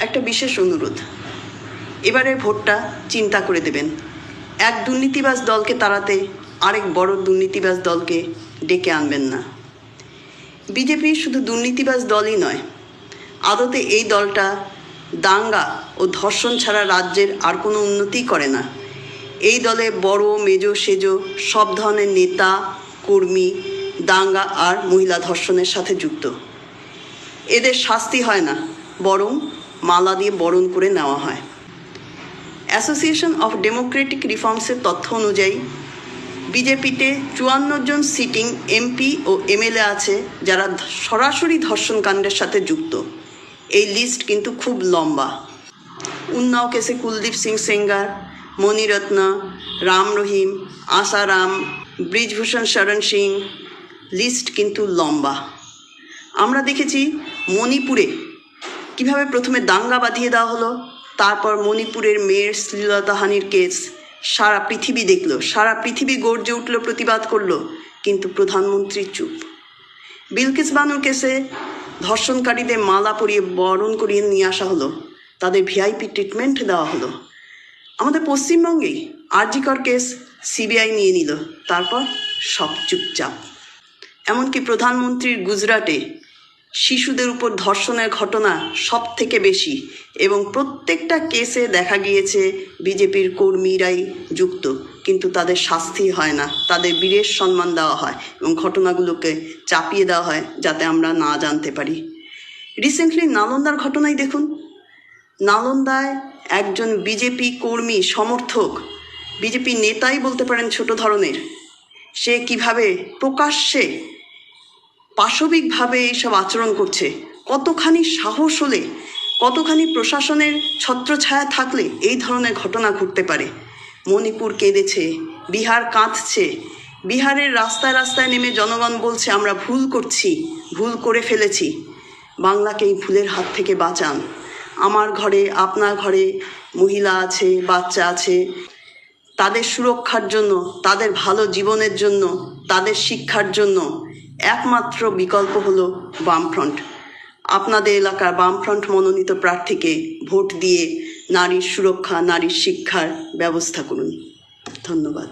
একটা বিশেষ অনুরোধ, এবারে ভোটটা চিন্তা করে দেবেন। এক দুর্নীতিবাজ দলকে তাড়াতে আরেক বড় দুর্নীতিবাজ দলকে ডেকে আনবেন না। বিজেপি শুধু দুর্নীতিবাজ দলই নয়, আদতে এই দলটা দাঙ্গা ও ধর্ষণ ছাড়া রাজ্যের আর কোনো উন্নতিই করে না। এই দলে বড় মেজো সেজো সব ধরনের নেতা কর্মী দাঙ্গা আর মহিলা ধর্ষণের সাথে যুক্ত। এদের শাস্তি হয় না, বরং মালা দিয়ে বরণ করে নেওয়া হয়। অ্যাসোসিয়েশন অফ ডেমোক্রেটিক রিফর্মসের তথ্য অনুযায়ী বিজেপিতে 54 জন সিটিং এমপি ও এমএলএ আছে যারা সরাসরি ধর্ষণকাণ্ডের সাথে যুক্ত। এই লিস্ট কিন্তু খুব লম্বা। উন্নাও কেসে কুলদীপ সিং সেঙ্গার, মণিরত্ন, রাম রহিম, আসারাম, ব্রিজভূষণ শরণ সিং, লিস্ট কিন্তু লম্বা। আমরা দেখেছি মণিপুরে কিভাবে প্রথমে দাঙ্গা বাঁধিয়ে দেওয়া হলো, তারপর মণিপুরের মেয়ের শ্লীলতাহানির কেস সারা পৃথিবী দেখলো, সারা পৃথিবী গর্জে উঠল, প্রতিবাদ করলো, কিন্তু প্রধানমন্ত্রী চুপ। বিলকিস বানুর কেসে ধর্ষণকারীদের মালা পরিয়ে বরণ করিয়ে নিয়ে আসা হলো, তাদের ভিআইপি ট্রিটমেন্ট দেওয়া হলো। আমাদের পশ্চিমবঙ্গেই আরজি কর কেস সিবিআই নিয়ে নিল, তারপর সব চুপচাপ। এমনকি প্রধানমন্ত্রীর গুজরাটে শিশুদের উপর ধর্ষণের ঘটনা সব থেকে বেশি, এবং প্রত্যেকটা কেসে দেখা গিয়েছে বিজেপির কর্মীরাই যুক্ত, কিন্তু তাদের শাস্তি হয় না, তাদের বীরের সম্মান দেওয়া হয় এবং ঘটনাগুলোকে চাপিয়ে দেওয়া হয় যাতে আমরা না জানতে পারি। রিসেন্টলি নালন্দার ঘটনাই দেখুন। নালন্দায় একজন বিজেপি কর্মী সমর্থক, বিজেপি নেতাই বলতে পারেন ছোট ধরনের, সে কিভাবে প্রকাশ্যে পাশবিকভাবে এইসব আচরণ করছে। কতখানি সাহস হলে, কতখানি প্রশাসনের ছত্রছায়া থাকলে এই ধরনের ঘটনা ঘটতে পারে। মণিপুর কেঁদেছে, বিহার কাঁদছে, বিহারের রাস্তায় রাস্তায় নেমে জনগণ বলছে আমরা ভুল করছি, ভুল করে ফেলেছি, বাংলাকে এই ভুলের হাত থেকে বাঁচান। আমার ঘরে আপনার ঘরে মহিলা আছে, বাচ্চা আছে, তাদের সুরক্ষার জন্য, তাদের ভালো জীবনের জন্য, তাদের শিক্ষার জন্য একমাত্র বিকল্প হলো বামফ্রন্ট। আপনাদের এলাকার বামফ্রন্ট মনোনীত প্রার্থীকে ভোট দিয়ে নারীর সুরক্ষা, নারীর শিক্ষার ব্যবস্থা করুন। ধন্যবাদ।